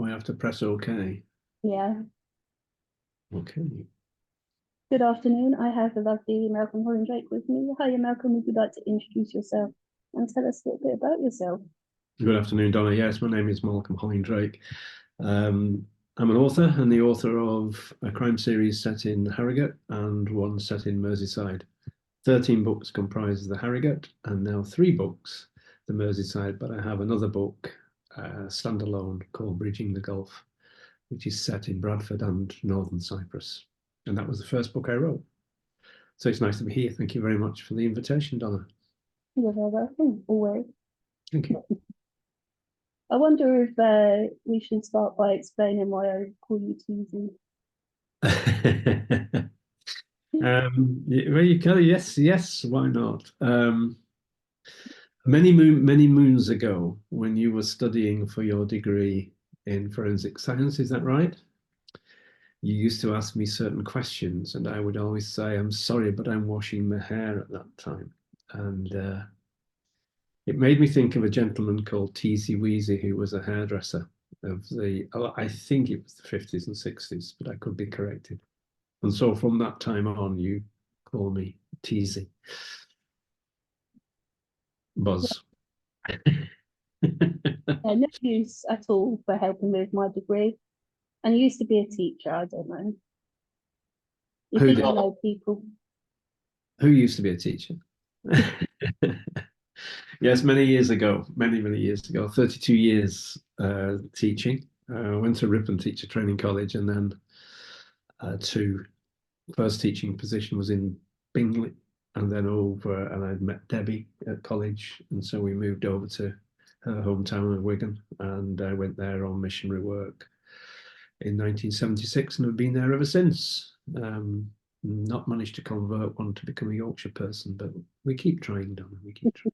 Do I have to press OK? Yeah. Okay. Good afternoon. I have the lovely Malcom Hollingdrake with me. Hiya, Malcolm. Would you like to introduce yourself and tell us a little bit about yourself? Good afternoon, Donna. Yes, my name is Malcom Hollingdrake. I'm an author and the author of a crime series set in Harrogate and one set in Merseyside. 13 books comprise the Harrogate and now 3 books, the Merseyside, but I have another book, standalone, called Bridging the Gulf, which is set in Bradford and Northern Cyprus. And that was the first book I wrote. So it's nice to be here. Thank you very much for the invitation, Donna. You're very welcome, always. Thank you. I wonder if we should start by explaining why I call you Teasy. Well, you can, yes, why not? Many moons ago, when you were studying for your degree in forensic science, is that right? You used to ask me certain questions, and I would always say, "I'm sorry, but I'm washing my hair" at that time, and it made me think of a gentleman called Teasy Weezy, who was a hairdresser of I think it was the 50s and 60s, but I could be corrected. And so from that time on, you call me Teasy. Buzz. No use at all for helping with my degree. And you used to be a teacher, I don't know. You think I know people. Who used to be a teacher? Yes, many years ago, many years ago, 32 years teaching. Went to Ripon Teacher Training College, and then to first teaching position was in Bingley, and then over, and I'd met Debbie at college, and so we moved over to her hometown of Wigan, and I went there on missionary work in 1976, and have been there ever since. Not managed to convert one to become a Yorkshire person, but we keep trying, Donna. We keep trying.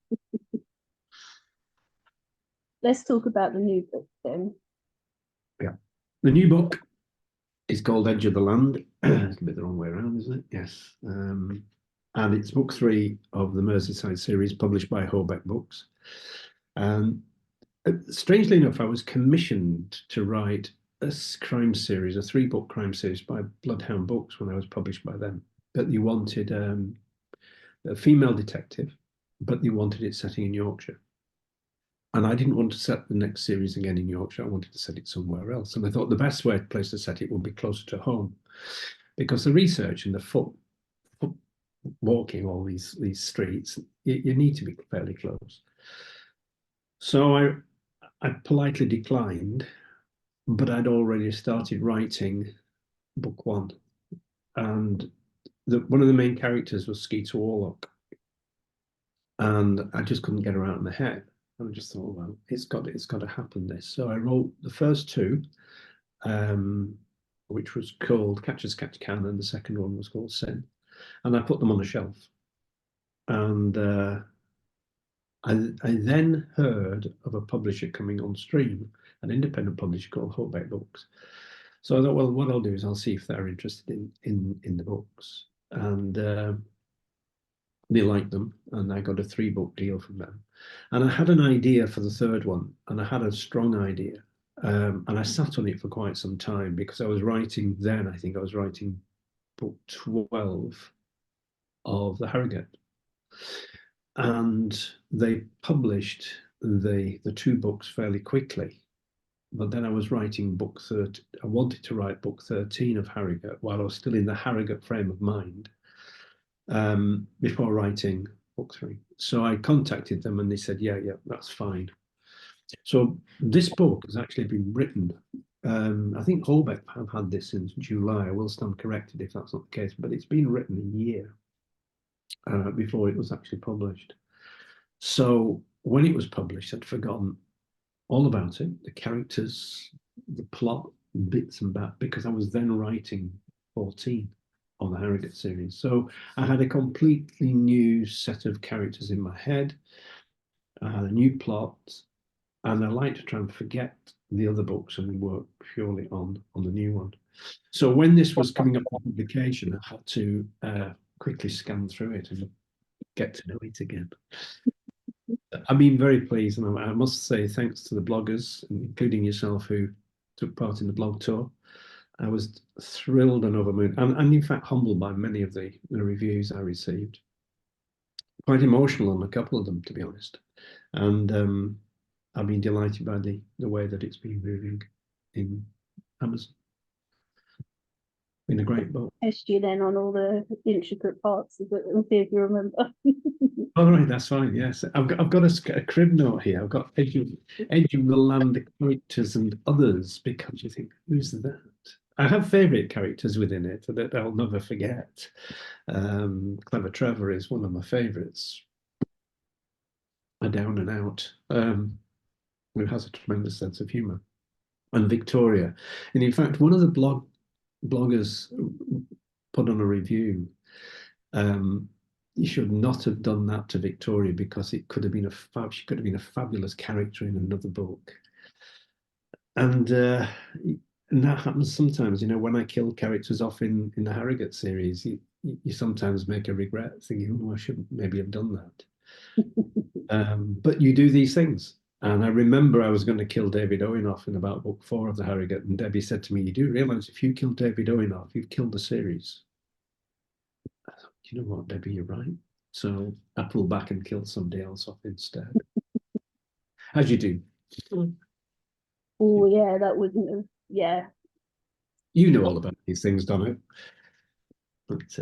Let's talk about the new book then. Yeah. The new book is called Edge of the Land. It's a bit the wrong way around, isn't it? Yes. And it's book 3 of the Merseyside series published by Hobeck Books. Strangely enough, I was commissioned to write a crime series, a 3-book crime series by Bloodhound Books when I was published by them. But you wanted a female detective, but you wanted it setting in Yorkshire. And I didn't want to set the next series again in Yorkshire. I wanted to set it somewhere else. And I thought the best place to set it would be closer to home, because the research and the foot walking all these streets, you need to be fairly close. So I politely declined, but I'd already started writing book 1. And one of the main characters was Skeeter Warlock. And I just couldn't get her out of my head. And I just thought, well, it's got to happen, this. So I wrote the first 2, which was called Catch as Catch Can, and the second one was called Sin. And I put them on a shelf. And I then heard of a publisher coming on stream, an independent publisher called Hobeck Books. So I thought, well, what I'll do is I'll see if they're interested in the books. And they liked them, and I got a 3-book deal from them. And I had an idea for the 3rd one, and I had a strong idea. And I sat on it for quite some time, because I was writing then, I think I was writing book 12 of the Harrogate. And they published the 2 books fairly quickly. But then I was writing book 13. I wanted to write book 13 of Harrogate while I was still in the Harrogate frame of mind, before writing book 3. So I contacted them, and they said, yeah, that's fine. So this book has actually been written. I think Holbeck have had this since July. I will stand corrected if that's not the case, but it's been written a year before it was actually published. So when it was published, I'd forgotten all about it, the characters, the plot, bits and bats, because I was then writing 14 on the Harrogate series. So I had a completely new set of characters in my head. I had a new plot, and I like to try and forget the other books and work purely on the new one. So when this was coming up for publication, I had to quickly scan through it and get to know it again. I've been very pleased, and I must say thanks to the bloggers, including yourself, who took part in the blog tour. I was thrilled and over the moon, and in fact humbled by many of the reviews I received. Quite emotional on a couple of them, to be honest. And I've been delighted by the way that it's been moving in Amazon. Been a great book. Test you then on all the intricate parts of it and see if you remember. All right, that's fine. Yes, I've got a crib note here. I've got edging the land characters and others, because you think, who's that? I have favourite characters within it that I'll never forget. Clever Trevor is one of my favourites. A down and out, who has a tremendous sense of humour, and Victoria. And in fact, one of the bloggers put on a review. You should not have done that to Victoria, because it could have been she could have been a fabulous character in another book. And that happens sometimes. When I kill characters off in the Harrogate series, you sometimes make a regret, thinking, oh, I shouldn't maybe have done that. But you do these things. And I remember I was going to kill David Owen off in about book 4 of the Harrogate, and Debbie said to me, you do realise if you kill David Owen off, you've killed the series. I thought, you know what, Debbie, you're right. So I pulled back and killed somebody else off instead. As you do. Oh yeah, that wouldn't have. Yeah. You know all about these things, don't you? But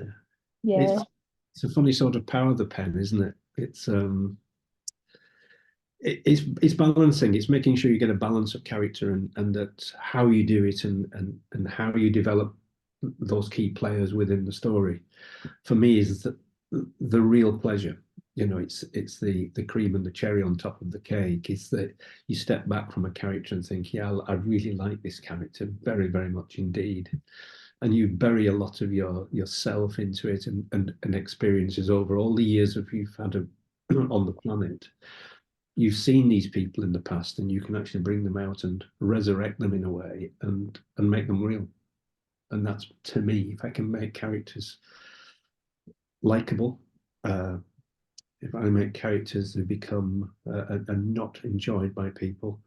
yeah. it's a funny sort of power of the pen, isn't it? It's balancing. It's making sure you get a balance of character, and that how you do it, and how you develop those key players within the story. For me, is the real pleasure. It's the cream and the cherry on top of the cake. Is that you step back from a character and think, yeah, I really like this character very, very much indeed. And you bury a lot of yourself into it, and experiences over all the years of you've had on the planet. You've seen these people in the past, and you can actually bring them out and resurrect them in a way, and make them real. And that's, to me, if I can make characters likable, if I make characters who become are not enjoyed by people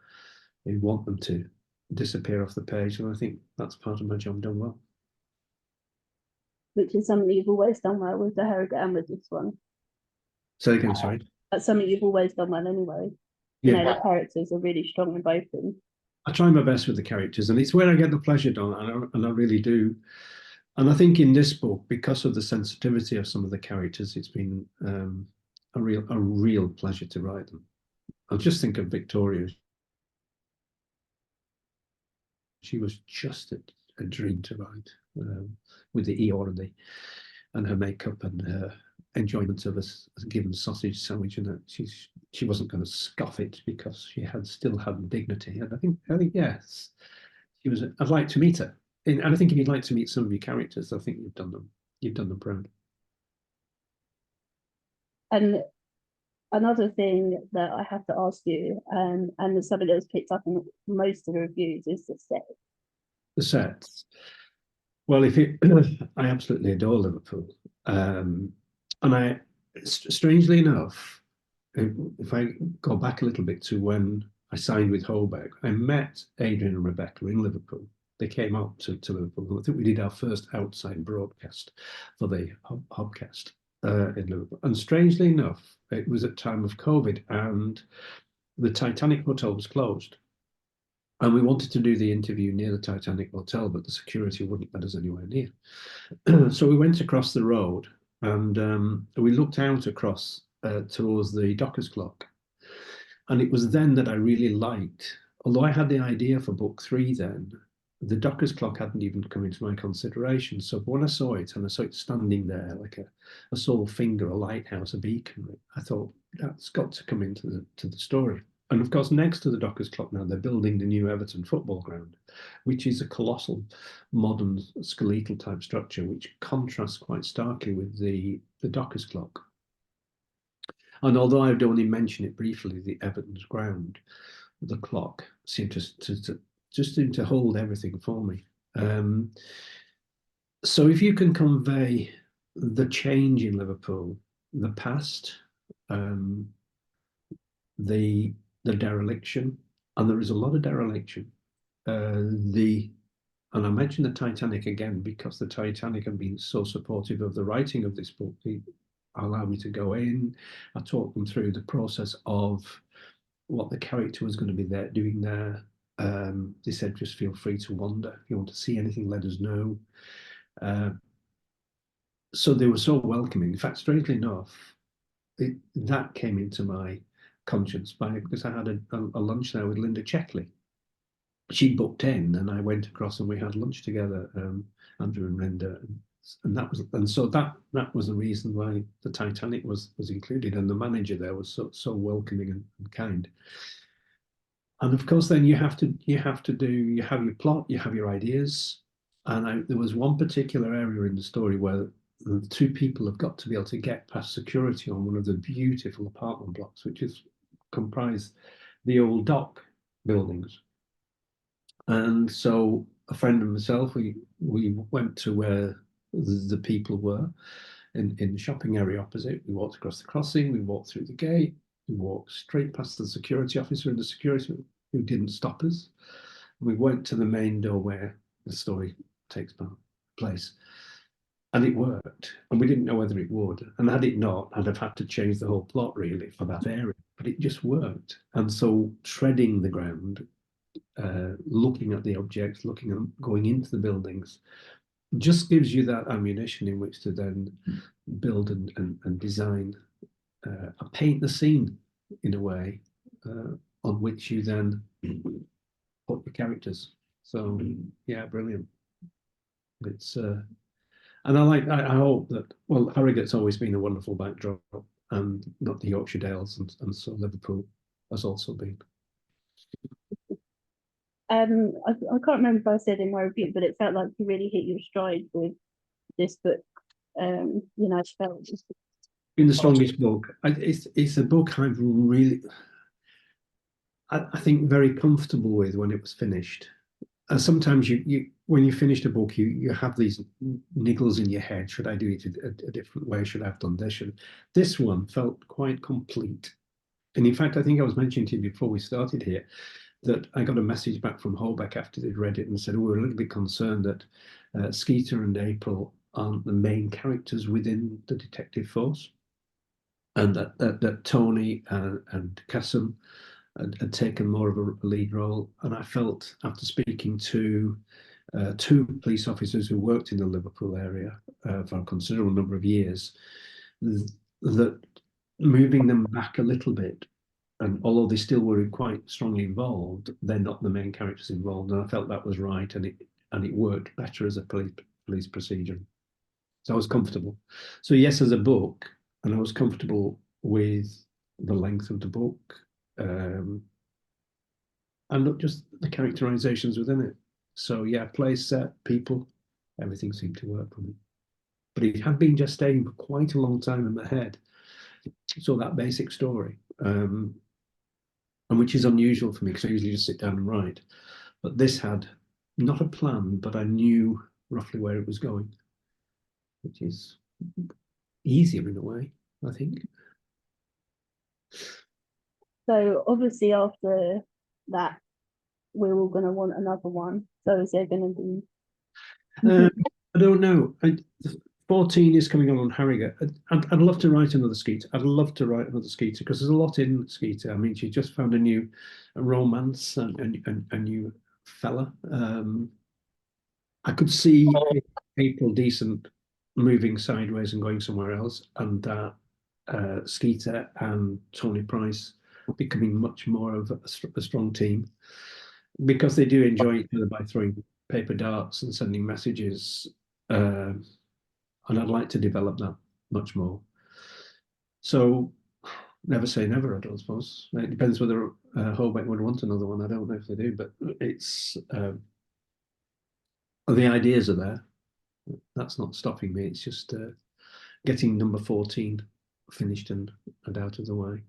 who want them to disappear off the page, and I think that's part of my job done well. Which is something you've always done well with the Harrogate and with this one. Say again, sorry. That's something you've always done well anyway. Yeah. The characters are really strong in both of them. I try my best with the characters, and it's where I get the pleasure done, and I really do. And I think in this book, because of the sensitivity of some of the characters, it's been a real pleasure to write them. I'll just think of Victoria. She was just a dream to write, with the Eeyore and her makeup and her enjoyment of a given sausage sandwich, and that she wasn't going to scoff it, because she still had dignity. And I think yes, she was. I'd like to meet her, and I think if you'd like to meet some of your characters, I think you've done them proud. And another thing that I have to ask you, and something that was picked up in most of the reviews, is the set. The sets. Well, I absolutely adore Liverpool, and strangely enough, if I go back a little bit to when I signed with Holbeck, I met Adrian and Rebecca in Liverpool. They came up to Liverpool. I think we did our first outside broadcast for the Hobcast in Liverpool. And strangely enough, it was at time of COVID, and the Titanic Hotel was closed. And we wanted to do the interview near the Titanic Hotel, but the security wouldn't let us anywhere near. So we went across the road, and we looked out across towards the Dockers Clock. And it was then that I really liked, although I had the idea for book 3 then, the Dockers Clock hadn't even come into my consideration. So when I saw it, and I saw it standing there like a sole finger, a lighthouse, a beacon, I thought, that's got to come into the story. And of course, next to the Dockers Clock now, they're building the new Everton football ground, which is a colossal modern skeletal type structure, which contrasts quite starkly with the Dockers Clock. And although I'd only mentioned it briefly, the Everton's ground, the clock seemed to hold everything for me. So if you can convey the change in Liverpool, the past, the dereliction, and there is a lot of dereliction, and I mention the Titanic again because the Titanic have been so supportive of the writing of this book. They allow me to go in. I talk them through the process of what the character was going to be there doing there. They said, just feel free to wander. If you want to see anything, let us know. So they were so welcoming. In fact, strangely enough, that came into my conscience because I had a lunch there with Linda Checkley. She booked in, and I went across and we had lunch together, Andrew and Linda, and so that was the reason why the Titanic was included, and the manager there was so welcoming and kind. And of course, then you have to you have your plot, you have your ideas, and there was one particular area in the story where the two people have got to be able to get past security on one of the beautiful apartment blocks, which is comprise the old dock buildings. And so a friend and myself, we went to where the people were in the shopping area opposite. We walked across the crossing, we walked through the gate, we walked straight past the security officer and the security who didn't stop us. We went to the main door where the story takes place. And it worked. And we didn't know whether it would. And had it not, I'd have had to change the whole plot really for that area. But it just worked. And so treading the ground, looking at the objects, looking at going into the buildings, just gives you that ammunition in which to then build and design, paint the scene in a way on which you then put your characters. So yeah, brilliant. It's and I hope that, well, Harrogate's always been a wonderful backdrop, and not the Yorkshire Dales, and so Liverpool has also been. I can't remember if I said in my review, but it felt like you really hit your stride with this book. I felt In the strongest book. It's a book I've really, I think, very comfortable with when it was finished. Sometimes you when you finished a book, you have these niggles in your head. Should I do it a different way? Should I have done this? This one felt quite complete. And in fact, I think I was mentioning to you before we started here that I got a message back from Holbeck after they'd read it and said, oh, we're a little bit concerned that Skeeter and April aren't the main characters within the detective force, and that Tony and Cassim had taken more of a lead role. And I felt, after speaking to two police officers who worked in the Liverpool area for a considerable number of years, that moving them back a little bit, and although they still were quite strongly involved, they're not the main characters involved. And I felt that was right, and it worked better as a police procedure. So I was comfortable. So yes, as a book, and I was comfortable with the length of the book, and not just the characterizations within it. So yeah, place, set, people, everything seemed to work for me. But it had been gestating for quite a long time in my head. So that basic story, and which is unusual for me because I usually just sit down and write. But this had not a plan, but I knew roughly where it was going, which is easier in a way, I think. so. Obviously, after that, we're all going to want another one. So is there going to be? I don't know. 14 is coming on Harrogate. I'd love to write another Skeeter. I'd love to write another Skeeter because there's a lot in Skeeter. I mean, she just found a romance and a new fella. I could see April Decent moving sideways and going somewhere else, and Skeeter and Tony Price becoming much more of a strong team because they do enjoy each other by throwing paper darts and sending messages. And I'd like to develop that much more. So never say never, I don't suppose. It depends whether Holbeck would want another one. I don't know if they do, but it's the ideas are there. That's not stopping me. It's just getting number 14 finished and out of the way.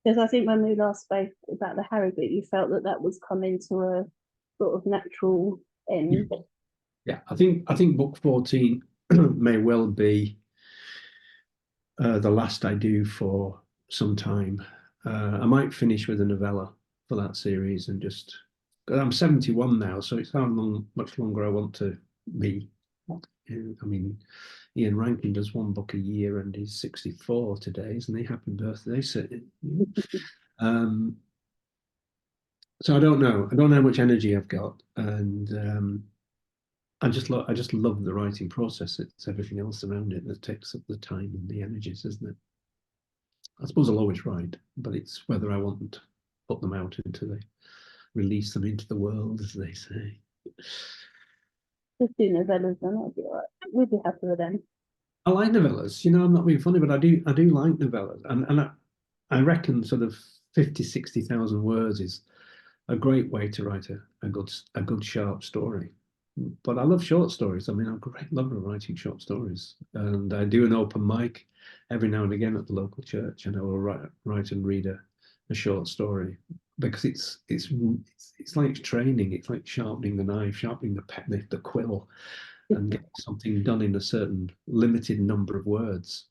Because I think when we last spoke about the Harrogate, you felt that was coming to a sort of natural end. Yeah, I think book 14 may well be the last I do for some time. I might finish with a novella for that series and just I'm 71 now, so it's how much longer I want to be. I mean, Ian Rankin does one book a year, and he's 64 today, isn't he? Happy birthday! Um, so I don't know. I don't know how much energy I've got, and I just love the writing process. It's everything else around it that takes up the time and the energies, isn't it? I suppose I'll always write, but it's whether I want to put them out into the release them into the world, as they say. Just do novellas, then I'll be alright. We'll be happy with them. I like novellas. I'm not being funny, but I do like novellas, and I reckon sort of 50, 60,000 words is a great way to write a good sharp story. But I love short stories. I mean, I'm a great lover of writing short stories, and I do an open mic every now and again at the local church, and I will write and read a short story because it's like training. It's like sharpening the knife, sharpening the quill, and get something done in a certain limited number of words.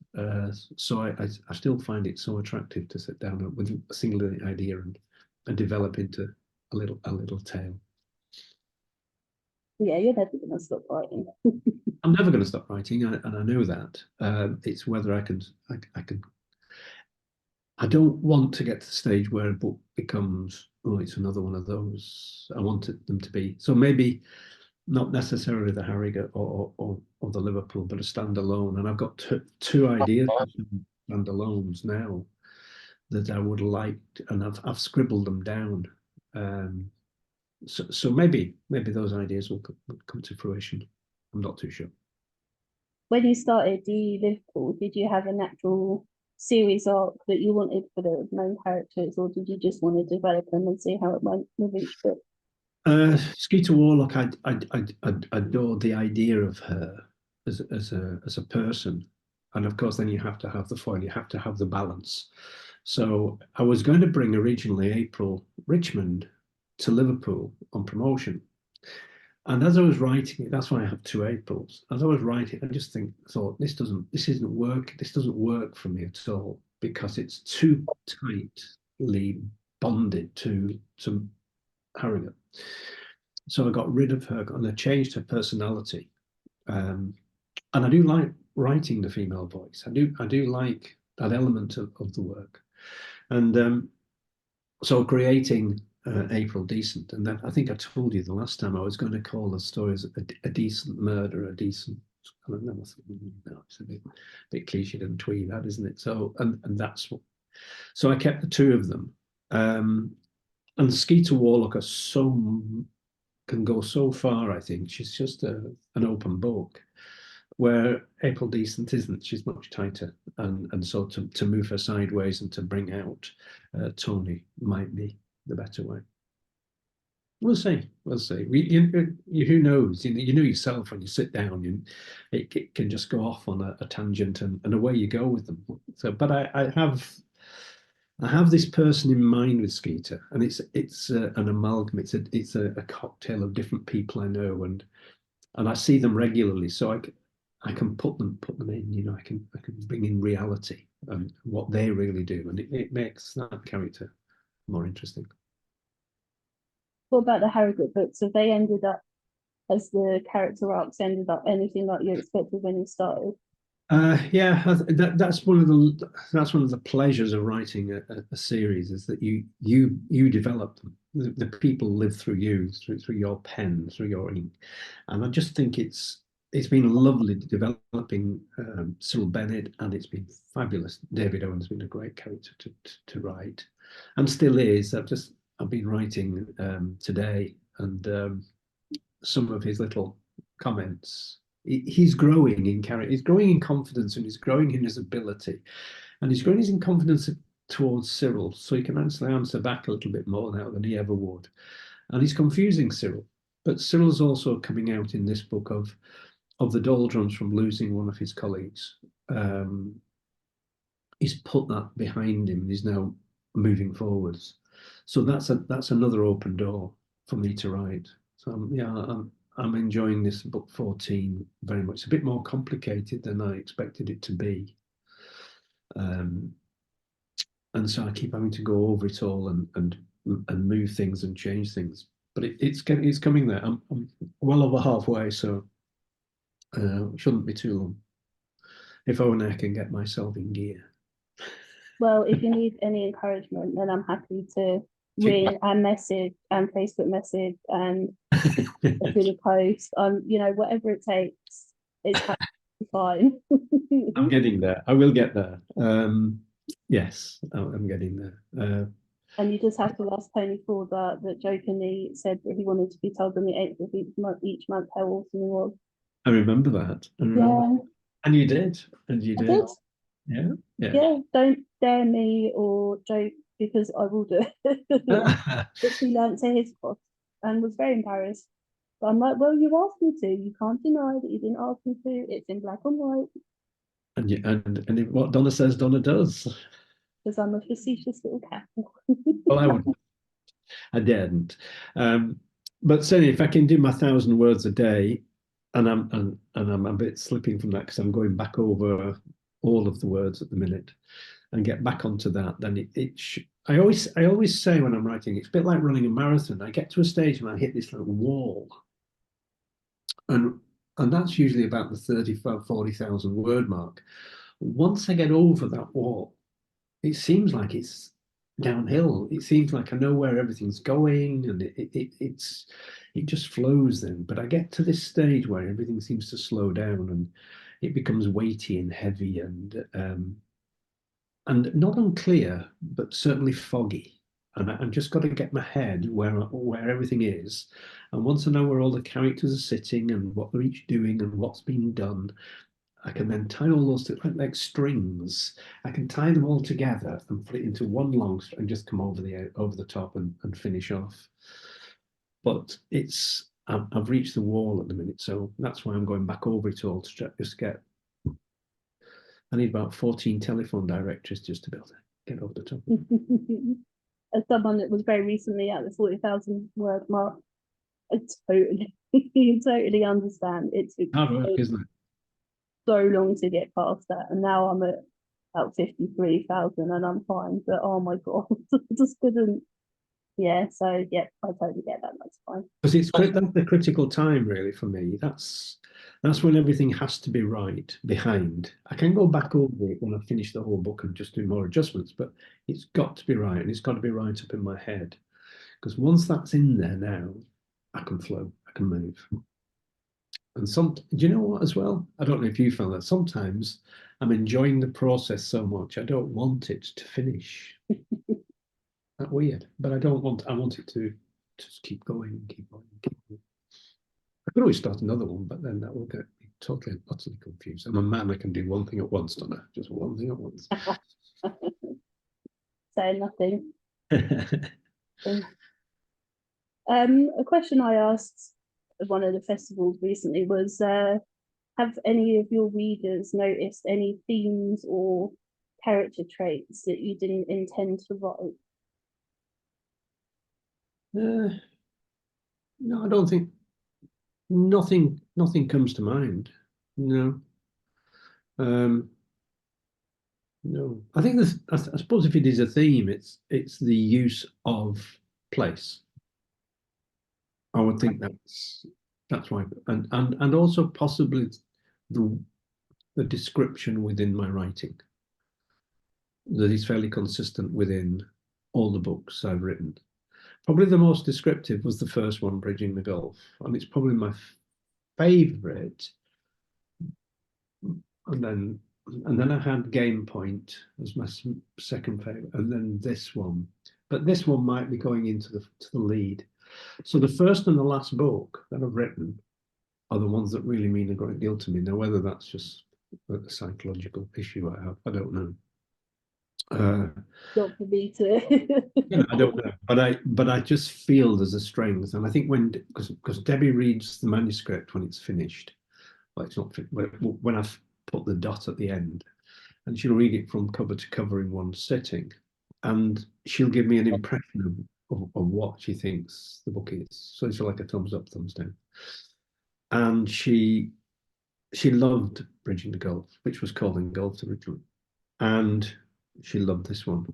So I still find it so attractive to sit down with a single idea and develop into a little tale. Yeah, you're never going to stop writing. I'm never going to stop writing, and I know that. It's whether I can. I don't want to get to the stage where a book becomes, oh, it's another one of those. I wanted them to be. So maybe not necessarily the Harrogate or the Liverpool, but a standalone. And I've got two ideas for standalones now that I would like, and I've scribbled them down. Um, so maybe those ideas will come to fruition. I'm not too sure. When you started the Liverpool, did you have an actual series arc that you wanted for the main characters, or did you just want to develop them and see how it went with each book? Skeeter Warlock, I adore the idea of her as a person, and of course, then you have to have the foil, you have to have the balance. So I was going to bring originally April Richmond to Liverpool on promotion, and as I was writing it, that's why I have two Aprils. As I was writing, I just thought this doesn't work for me at all because it's too tightly bonded to Harrogate. So I got rid of her and I changed her personality. And I do like writing the female voice. I do like that element of the work. And so creating April Decent, and that I think I told you the last time I was going to call the stories a decent murder, a decent. I don't know, no, it's a bit cliched and twee, that isn't it? So and that's what. So I kept the two of them. And Skeeter Warlock are so can go so far. I think she's just an open book, where April Decent isn't. She's much tighter, and so to move her sideways and to bring out Tony might be the better way. We'll see. We'll see. Who knows? You know yourself when you sit down, it can just go off on a tangent, and away you go with them. So, but I have this person in mind with Skeeter, and it's an amalgam. It's a cocktail of different people I know, and I see them regularly, so I can put them in. I can bring in reality and what they really do, and it makes that character more interesting. What about the Harrogate books? Have they ended up as the character arcs ended up anything like you expected when you started? Yeah, that's one of the pleasures of writing a series is that you develop them. The people live through you, through your pen, through your ink, and I just think it's been lovely developing Cyril Bennett, and it's been fabulous. David Owen's been a great character to write, and still is. I've been writing today, and some of his little comments. He's growing in character, he's growing in confidence, and he's growing in his ability, and he's growing in confidence towards Cyril, so he can answer back a little bit more now than he ever would. And he's confusing Cyril, but Cyril's also coming out in this book of the doldrums from losing one of his colleagues. He's put that behind him, and he's now moving forwards. So that's another open door for me to write. So yeah, I'm enjoying this book 14 very much. It's a bit more complicated than I expected it to be. And so I keep having to go over it all and move things and change things. but it's coming there. I'm well over halfway, so shouldn't be too long. If only I can get myself in gear. Well, if you need any encouragement, then I'm happy to ring and message and Facebook message and through the post. Whatever it takes, it's fine. I'm getting there. I will get there. Yes, I'm getting there. And you just have to ask Tony Ford that jokingly said that he wanted to be told on the 8th of each month how awesome he was. I remember that. I remember. Yeah, And you did. And you I did. did. Yeah. Yeah. Yeah, don't dare me or joke because I will do it. Which he learnt to his cost and was very embarrassed. But I'm like, well, you asked me to. You can't deny that you didn't ask me to. It's in black and white And if what Donna says, Donna does. because I'm a facetious little cat. Well, I wouldn't. I daren't. But certainly, if I can do my 1,000 words a day, and I'm a bit slipping from that because I'm going back over all of the words at the minute and get back onto that, then I always say when I'm writing, it's a bit like running a marathon. I get to a stage and I hit this little wall, and and that's usually about the 35, 40,000 word mark. Once I get over that wall, it seems like it's downhill. It seems like I know where everything's going, and it just flows then. But I get to this stage where everything seems to slow down, and it becomes weighty and heavy, and not unclear, but certainly foggy. And I've just got to get my head where everything is. And once I know where all the characters are sitting and what they're each doing and what's been done, I can then tie all those like strings. I can tie them all together and put it into one long and just come over the top and finish off. But I've reached the wall at the minute, so that's why I'm going back over it all to just get. I need about 14 telephone directories just to be able to get over the top. As someone that was very recently at the 40,000 word mark, I totally, totally understand. It's Hard work, isn't it? so long to get past that, and now I'm at about 53,000 and I'm fine. But oh my god, I just couldn't. Yeah, so yeah, I totally get that. That's fine. Because that's the critical time really for me. That's when everything has to be right behind. I can go back over it when I finish the whole book and just do more adjustments, but it's got to be right, and it's got to be right up in my head. Because once that's in there now, I can flow, I can move. And do you know what as well? I don't know if you found that sometimes I'm enjoying the process so much, I don't want it to finish. That's weird, but I want it to just keep going, keep going, keep going. I could always start another one, but then that will get me totally and utterly confused. I'm a man, I can do one thing at once, don't I? Just one thing at once. Say nothing. A question I asked at one of the festivals recently was, have any of your readers noticed any themes or character traits that you didn't intend to write? No, I don't think nothing comes to mind. No. No. I think I suppose if it is a theme, it's the use of place. I would think that's why, and also possibly the the description within my writing that is fairly consistent within all the books I've written. Probably the most descriptive was the first one, Bridging the Gulf, and it's probably my favorite. And then I had Game Point as my second favorite, and then this one. But this one might be going into the lead. So the first and the last book that I've written are the ones that really mean a great deal to me. Now, whether that's just a psychological issue I have, I don't know. Not for me to. I don't know, but I just feel there's a strength, and I think because Debbie reads the manuscript when it's finished, well, it's not when I've put the dot at the end, and she'll read it from cover to cover in one sitting, and she'll give me an impression of what she thinks the book is. So it's like a thumbs up, thumbs down, and she loved Bridging the Gulf, which was called Engulfed originally, and she loved this one.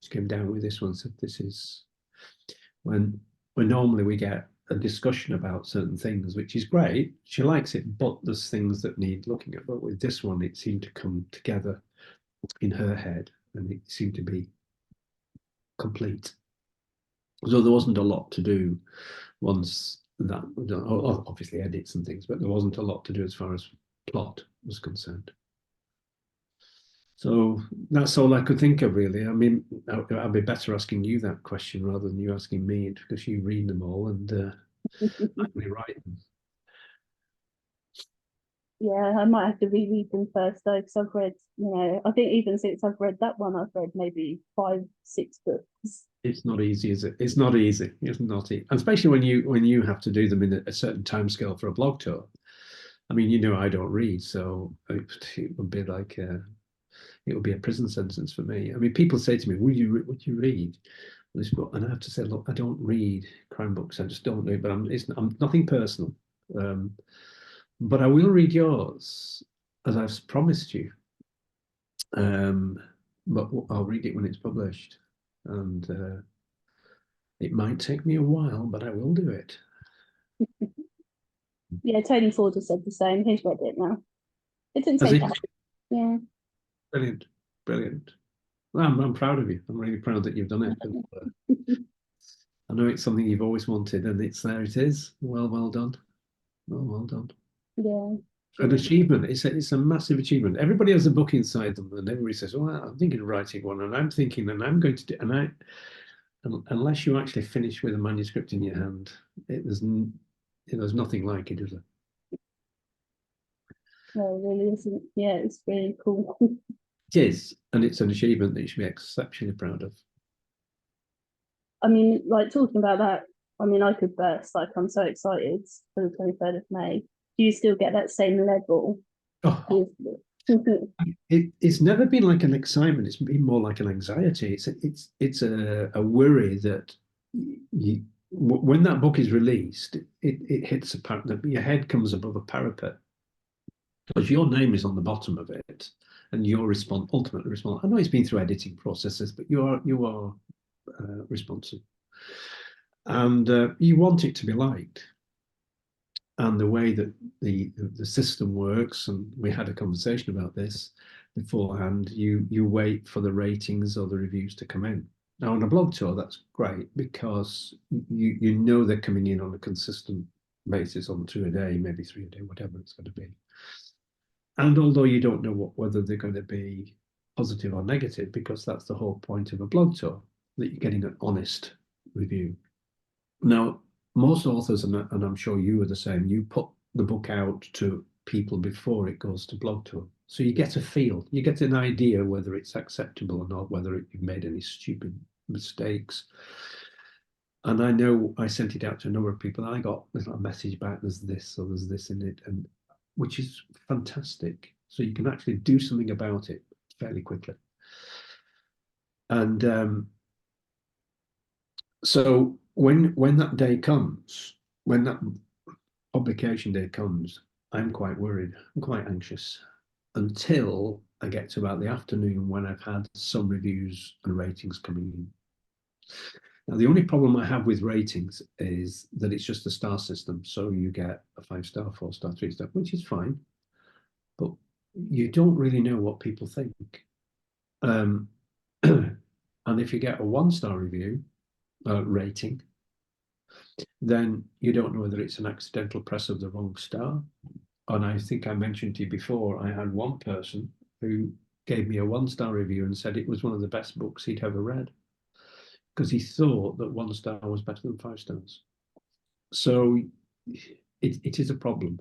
She came down with this one, said this is when where normally we get a discussion about certain things, which is great. She likes it, but there's things that need looking at. But with this one, it seemed to come together in her head, and it seemed to be complete. So there wasn't a lot to do once that, obviously edits and things, but there wasn't a lot to do as far as plot was concerned. So that's all I could think of, really. I mean, I'd be better asking you that question rather than you asking me, because you read them all and I only write them. Yeah, I might have to reread them first though, because I've read, I think even since I've read that one, I've read maybe 5, 6 books. It's not easy, is it? It's not easy. It's not easy, especially when you have to do them in a certain time scale for a blog tour. I mean, I don't read, so it would be like it would be a prison sentence for me. I mean, people say to me, would you read this book?" And I have to say, look, I don't read crime books. I just don't do it. But I'm nothing personal. But I will read yours, as I've promised you. But I'll read it when it's published, and it might take me a while, but I will do it. Yeah, Tony Ford has said the same. He's read it now. It didn't Has take it? that. Yeah. Brilliant, brilliant. Well, I'm proud of you. I'm really proud that you've done it. I know it's something you've always wanted, and there it is. Well done. Well done. Yeah. An achievement. It's a massive achievement. Everybody has a book inside them, and everybody says, "Well, I'm thinking of writing one," and I'm thinking, and I'm going to do, unless you actually finish with a manuscript in your hand, there's nothing like it, is there? No, it really isn't. Yeah, it's really cool. It is, and it's an achievement that you should be exceptionally proud of. I mean, like talking about that, I mean, I could burst. Like, I'm so excited for the 23rd of May. Do you still get that same level? Oh, it's never been like an excitement. It's been more like an anxiety. It's a worry that when that book is released, it hits your head comes above a parapet because your name is on the bottom of it, and your ultimately responsible. I know it's been through editing processes, but you are responsible, and you want it to be liked. And the way that the system works, and we had a conversation about this beforehand, you wait for the ratings or the reviews to come in. Now on a blog tour, that's great because you know they're coming in on a consistent basis, on 2 a day, maybe 3 a day, whatever it's going to be. And although you don't know whether they're going to be positive or negative, because that's the whole point of a blog tour, that you're getting an honest review. Now, most authors, and I'm sure you are the same, you put the book out to people before it goes to blog tour. So you get a feel, you get an idea whether it's acceptable or not, whether you've made any stupid mistakes. And I know I sent it out to a number of people. And I got a message back, there's this or there's this in it, and which is fantastic. So you can actually do something about it fairly quickly. And so when that day comes, when that publication day comes, I'm quite worried. I'm quite anxious until I get to about the afternoon when I've had some reviews and ratings coming in. Now, the only problem I have with ratings is that it's just a star system. So you get a 5-star, 4-star, 3-star, which is fine. But you don't really know what people think. And if you get a 1-star review rating, then you don't know whether it's an accidental press of the wrong star. And I think I mentioned to you before, I had one person who gave me a 1-star review and said it was one of the best books he'd ever read because he thought that 1 star was better than 5 stars. So it is a problem.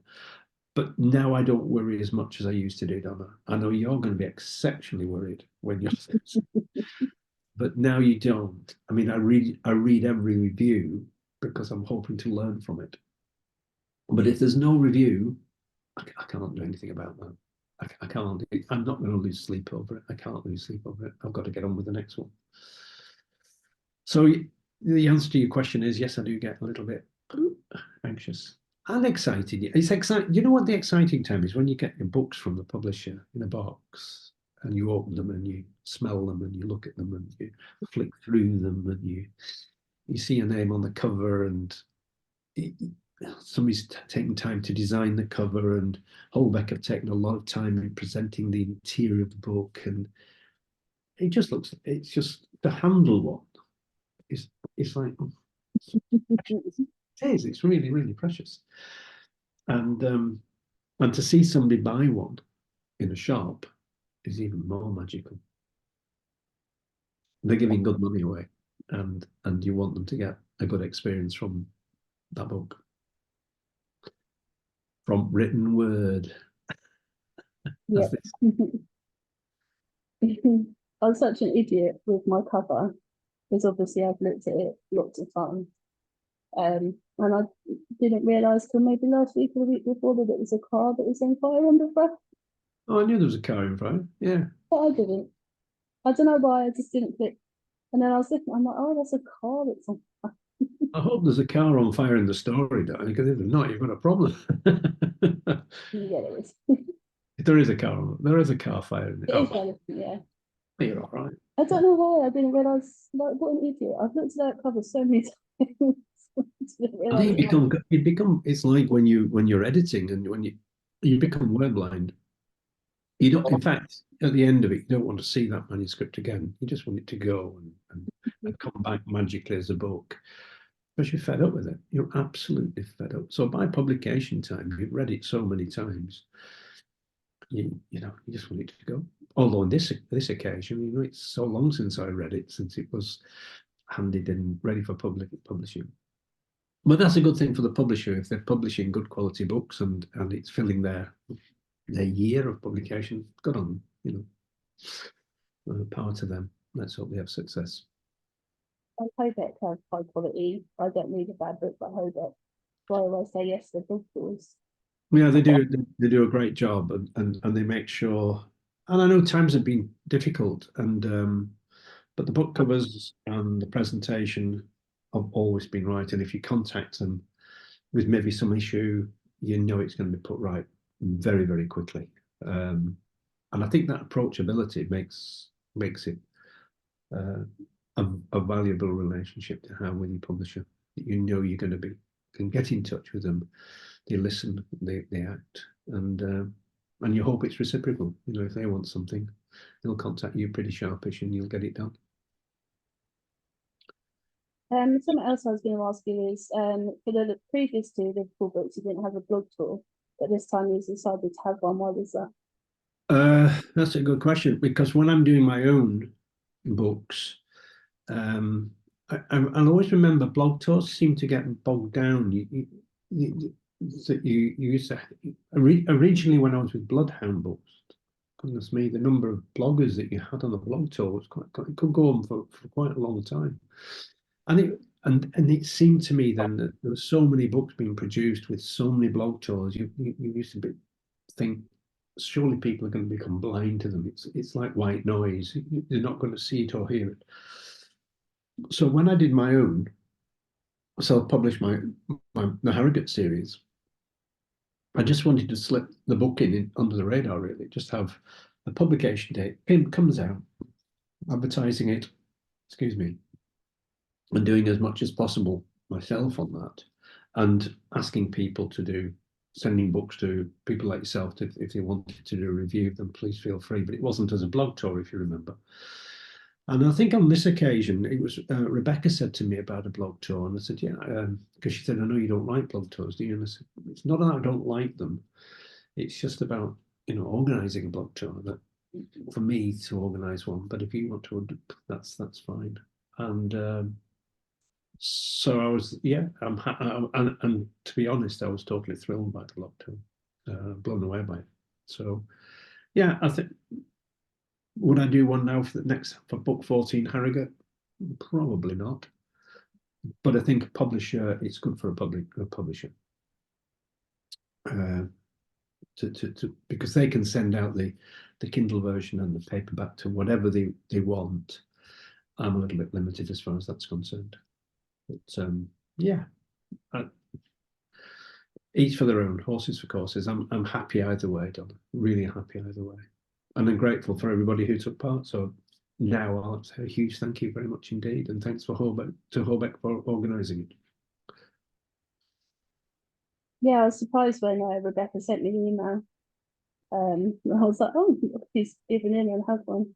But now I don't worry as much as I used to do, Donna. I know you're going to be exceptionally worried when you're but now you don't. I mean, I read every review because I'm hoping to learn from it. But if there's no review, I can't do anything about that. I can't. I'm not going to lose sleep over it. I can't lose sleep over it. I've got to get on with the next one. So the answer to your question is yes, I do get a little bit anxious and excited. It's exciting. You know what the exciting time is when you get your books from the publisher in a box and you open them and you smell them and you look at them and you flick through them and you see a name on the cover, and it, somebody's taken time to design the cover, and Holbeck have taken a lot of time in presenting the interior of the book, and it just looks. It's just the handle one. It's like oh, it is. It's really really precious, and to see somebody buy one in a shop is even more magical. They're giving good money away, and you want them to get a good experience from that book, from written word. Yeah. As this, I'm such an idiot with my cover because obviously I've looked at it lots of times. And I didn't realise till maybe last week or the week before that it was a car that was on fire on the front, oh, I knew there was a car in front. Yeah, but I didn't. I don't know why, I just didn't click. And then I was looking, I'm like, oh, that's a car that's on fire. I hope there's a car on fire in the story, Danny, because if not, you've got a problem. Yeah, there is. If there is a car, there is a car fire in it. It is Oh, relevant, yeah. you're all right. I don't know why I didn't realise, like, what an idiot. I've looked at that cover so many times. I didn't I realise think it. you become. It's like when you're editing and when you become word blind. You don't. In fact, at the end of it, you don't want to see that manuscript again. You just want it to go and come back magically as a book. Because you're fed up with it. You're absolutely fed up. So by publication time, you've read it so many times, you just want it to go. Although on this occasion, it's so long since I read it, since it was handed in ready for publishing. But that's a good thing for the publisher if they're publishing good quality books and it's filling their year of publication. Good on them, power to them. Let's hope they have success. And Hobeck has high quality. I don't read a bad book by Hobeck. So I always say yes to bookstores. Yeah, they do a great job, and they make sure. And I know times have been difficult, and but the book covers and the presentation have always been right. And if you contact them with maybe some issue, you know it's going to be put right very very quickly. Um, and I think that approachability makes it uh, a valuable relationship to have with your publisher. You know you're going to be can get in touch with them, they listen, they act, and you hope it's reciprocal. If they want something, they'll contact you pretty sharpish, and you'll get it done. Something else I was going to ask you is, for the previous two Liverpool books, you didn't have a blog tour, but this time you decided to have one. Why was that? That's a good question because when I'm doing my own books, I'll always remember blog tours seem to get bogged down. You used to originally when I was with Bloodhound Books. Goodness me, the number of bloggers that you had on the blog tour was it could go on for quite a long time. And it seemed to me then that there were so many books being produced with so many blog tours. You used to think surely people are going to become blind to them. It's like white noise. They're not going to see it or hear it. So when I did my own, self-published the Harrogate series, I just wanted to slip the book in under the radar, really. Just have the publication date. It comes out, advertising it, excuse me, and doing as much as possible myself on that, and asking people sending books to people like yourself if they wanted to do a review of them, please feel free. But it wasn't as a blog tour, if you remember. And I think on this occasion, it was Rebecca said to me about a blog tour, and I said, yeah, because she said, I know you don't like blog tours, do you? And I said, it's not that I don't like them. It's just about organising a blog tour. That for me to organise one, but if you want to, that's fine. And so I was, yeah, and to be honest, I was totally thrilled by the blog tour, blown away by it. So yeah, I think would I do one now for book 14 Harrogate? Probably not. But I think a publisher, it's good for a publisher. Uh, because they can send out the Kindle version and the paperback to whatever they want. I'm a little bit limited as far as that's concerned. But yeah, each for their own, horses for courses. I'm happy either way, Donna. Really happy either way. And I'm grateful for everybody who took part. So now, I'll say a huge thank you very much indeed, and thanks for Holbeck for organising it. Yeah, I was surprised when Rebecca sent me the email. I was like, oh, he's given in and had one.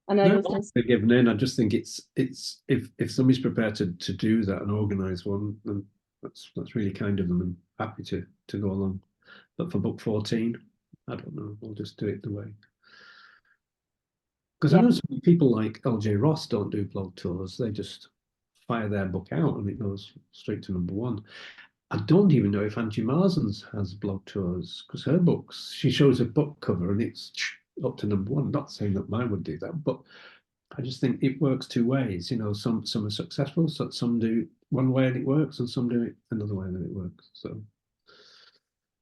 And I No, also, they're given in. I just think it's if somebody's prepared to do that and organise one, then that's really kind of them, and happy to go along. But for book 14, I don't know. We'll just do it the way. Because I yeah, know some people like LJ Ross don't do blog tours. They just fire their book out and it goes straight to #1. I don't even know if Angie Marsden's has blog tours because her books, she shows a book cover and it's up to #1. Not saying that mine would do that, but I just think it works two ways. You know, some are successful, so some do one way and it works, and some do it another way and it works. So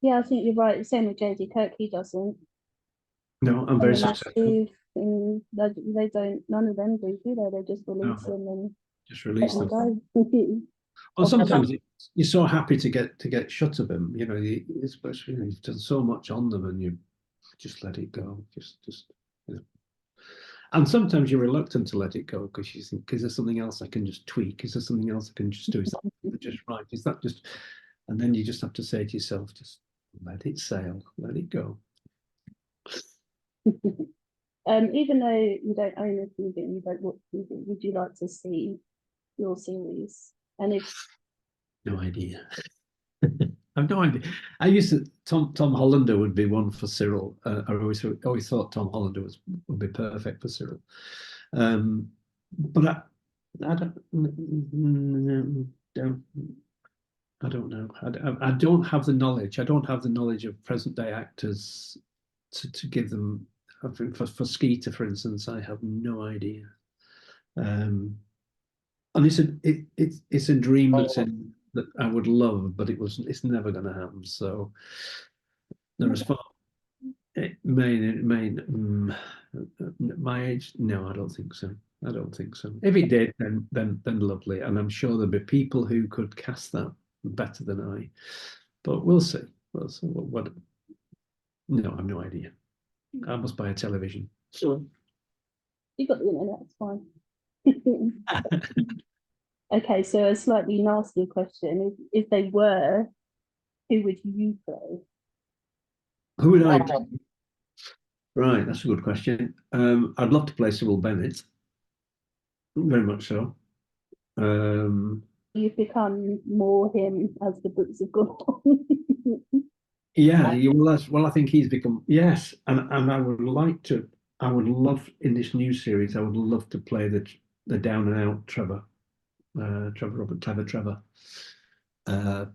yeah, I think you're right. Same with JD Kirk, he doesn't. no, I'm very And then successful. Steve, and they don't, none of them do they? They just release No, them and just let release them them. go. Well, Off the back. sometimes you're so happy to get shut of them. You know, especially you've done so much on them, and you just let it go. Just. You know. And sometimes you're reluctant to let it go because you think, is there something else I can just tweak? Is there something else I can just do? Is that just right? Is that just? And then you just have to say to yourself, just let it sail, let it go. Even though you don't own a TV and you don't watch TV, would you like to see your series? And if No idea. I've no idea. I used to Tom Hollander would be one for Cyril. I always thought Tom Hollander would be perfect for Cyril. But I don't I don't know. I don't have the knowledge. I don't have the knowledge of present day actors to give them. I think for Skeeter, for instance, I have no idea. Um, and it's a dream that's in that I would love, but it's never going to happen. So there is far my age. No, I don't think so. I don't think so. If it did, then lovely, and I'm sure there'd be people who could cast that better than I. But we'll see. We'll see. What? No, I've no idea. I must buy a television. Sure. you got the internet, it's fine. Okay, so a slightly nastier question. If they were, who would you play? Who would I? Right, that's a good question. I'd love to play Cyril Bennett, very much so. Um, You've become more him as the books have gone on. yeah, well, I think he's become yes, and I would like to. I would love in this new series. I would love to play the down and out Trevor, Trevor Robert, clever Trevor. Uh,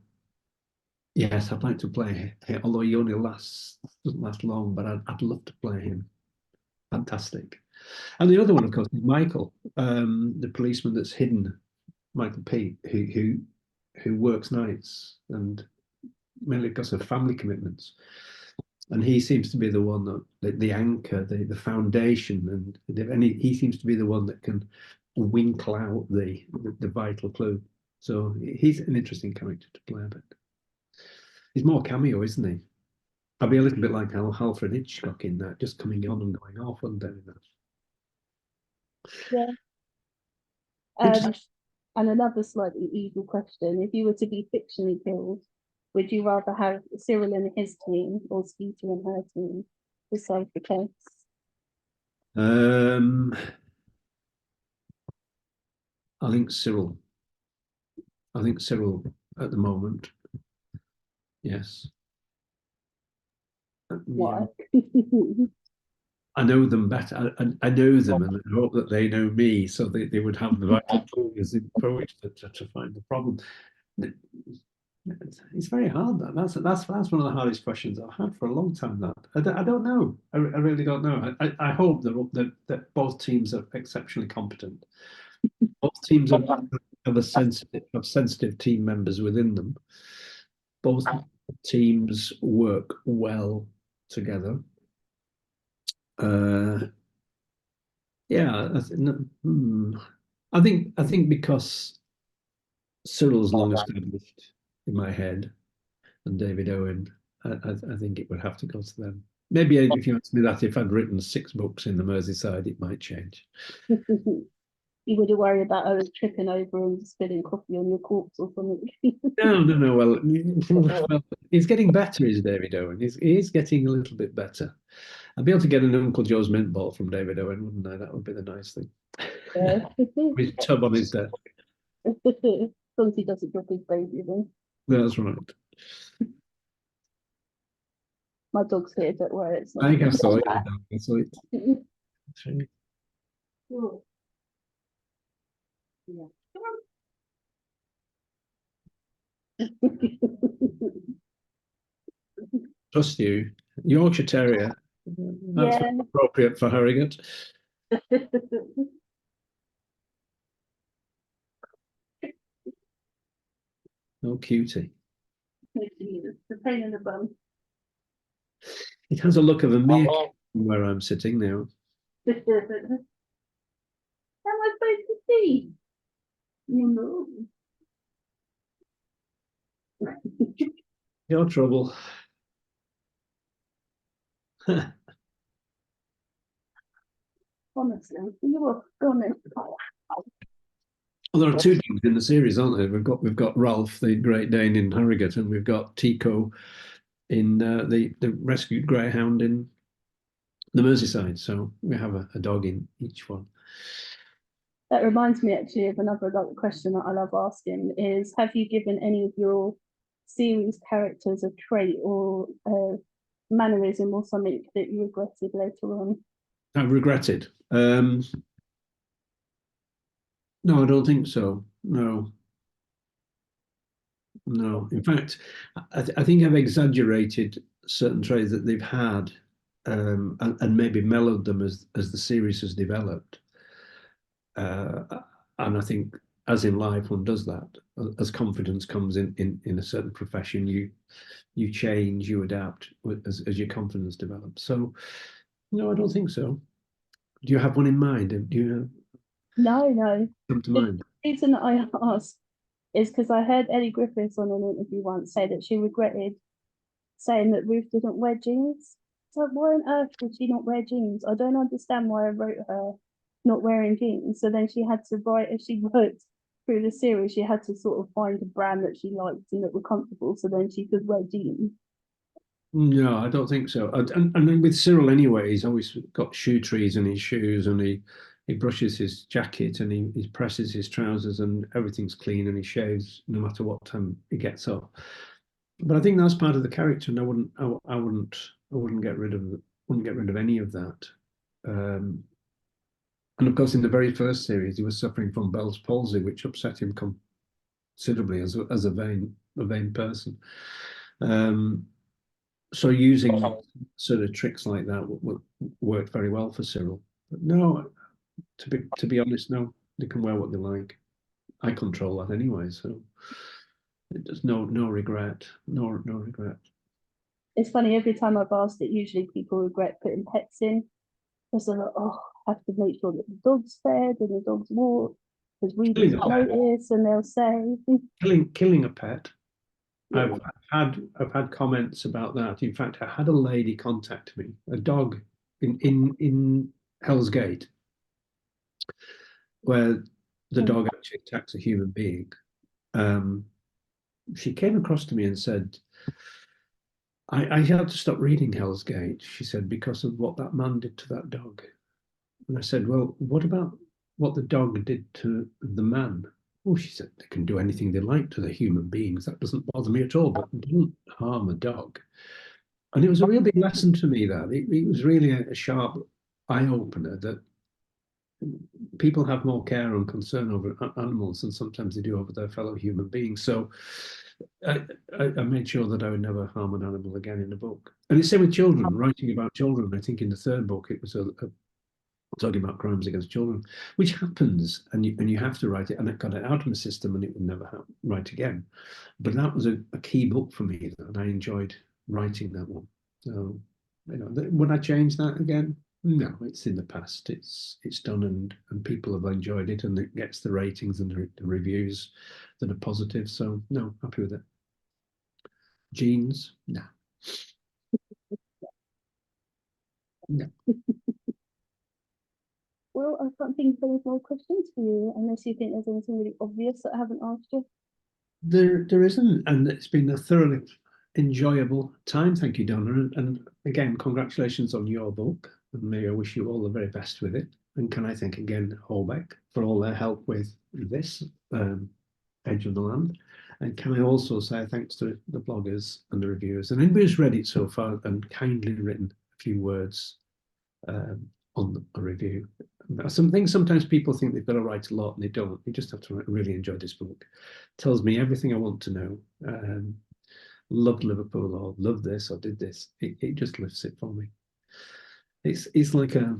yes, I'd like to play him, although he only doesn't last long. But I'd love to play him. Fantastic. And the other one, of course, is Michael, the policeman that's hidden, Michael Pete, who works nights and mainly because of family commitments. And he seems to be the one that the anchor, the foundation, and he seems to be the one that can winkle out the vital clue. So he's an interesting character to play a bit. He's more cameo, isn't he? I'll be a little bit like Alfred Hitchcock in that, just coming on and going off one day. Yeah. Interesting. And another slightly evil question: if you were to be fictionally killed, would you rather have Cyril and his team or Skeeter and her team to solve the case? Um, I think Cyril. I think Cyril at the moment. Yes. Yeah. Why? I know them better. I know them, and I hope that they know me, so they would have the vital clues for which to find the problem. It's very hard. That's one of the hardest questions I've had for a long time. That I don't know. I really don't know. I hope that both teams are exceptionally competent. Both teams have sensitive team members within them. Both teams work well together. Uh, yeah, I think because Cyril's long established in my head and David Owen, I think it would have to go to them. Maybe if you asked me that, if I'd written 6 books in the Merseyside, it might change. You wouldn't worry about her tripping over and spilling coffee on your corpse or something. No, no, no. Well, well, he's getting better, is David Owen. He's getting a little bit better. I'd be able to get an Uncle Joe's mint ball from David Owen, wouldn't I? That would be the nice thing. Yeah. His tub on his desk. As long as he doesn't drop his baby, then That's right. my dog's here, don't worry, it's I not. think I saw it. I saw it. Yeah. Trust you. Yorkshire Terrier. That's Yeah. appropriate for Harrogate. Oh, cutie. The pain in the bum. It has a look of a meerkat where I'm sitting now. How am I supposed to see? No. Your trouble. Honestly, you were gonna. Well, there are 2 dogs in the series, aren't there? We've got Ralph, the Great Dane in Harrogate, and we've got Tico in the rescued greyhound in the Merseyside. So we have a dog in each one. That reminds me actually of another question that I love asking is, have you given any of your series characters a trait or a mannerism or something that you regretted later on? I regretted. No, I don't think so. No, no. In fact, I think I've exaggerated certain traits that they've had, and maybe mellowed them as the series has developed. And I think, as in life, one does that. As confidence comes in a certain profession, you change, you adapt as your confidence develops. So, no, I don't think so. Do you have one in mind? Do you No. come to The mind? reason that I asked is because I heard Ellie Griffiths on an interview once say that she regretted saying that Ruth didn't wear jeans. So why on earth did she not wear jeans? I don't understand why I wrote her not wearing jeans. So then she had to write, as she wrote through the series, she had to sort of find a brand that she liked and that were comfortable so then she could wear jeans. No, I don't think so. And then with Cyril anyway, he's always got shoe trees in his shoes, and he brushes his jacket, and he presses his trousers, and everything's clean, and he shaves no matter what time he gets up. But I think that's part of the character, and I wouldn't get rid of any of that. Um, and of course, in the very first series, he was suffering from Bell's palsy, which upset him considerably as a vain person. Um, so using sort of tricks like that worked very well for Cyril. But no, to be honest, no, they can wear what they like. I control that anyway, so there's no regret, no regret. It's funny, every time I've asked it, usually people regret putting pets in. Because they're like, oh, I have to make sure that the dog's fed and the dog's walked. Because readers Killing a will pet, notice and they'll say, killing a pet. yeah. I've had comments about that. In fact, I had a lady contact me, a dog in Hell's Gate, where the dog actually attacks a human being. Um, she came across to me and said, I had to stop reading Hell's Gate, she said, because of what that man did to that dog. And I said, well, what about what the dog did to the man? Oh, she said, they can do anything they like to the human beings. That doesn't bother me at all, but don't harm a dog. And it was a real big lesson to me, that it was really a sharp eye opener that people have more care and concern over animals than sometimes they do over their fellow human beings. So I made sure that I would never harm an animal again in the book. And it's same with children, writing about children. I think in the third book it was talking about crimes against children, which happens, and you have to write it, and it got it out of my system, and it would never write again. But that was a key book for me, and I enjoyed writing that one. So, would I change that again? No, it's in the past. It's done, and people have enjoyed it, and it gets the ratings and the reviews that are positive. So, no, happy with it. Jeans, no. Yeah. Well, I can't think of any more questions for you, unless you think there's anything really obvious that I haven't asked you. There isn't, and it's been a thoroughly enjoyable time. Thank you, Donna, and again, congratulations on your book. And may I wish you all the very best with it. And can I thank again Holbeck for all their help with this Edge of the Land. And can I also say thanks to the bloggers and the reviewers and anybody who's read it so far and kindly written a few words on a review. Some things sometimes people think they've got to write a lot and they don't. You just have to really enjoy this book. It tells me everything I want to know. Loved Liverpool or loved this or did this. It just lifts it for me. It's like a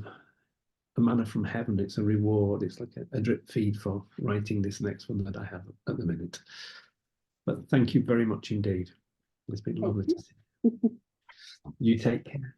manna from heaven. It's a reward. It's like a drip feed for writing this next one that I have at the minute. But thank you very much indeed. It's been lovely to see you. You take care.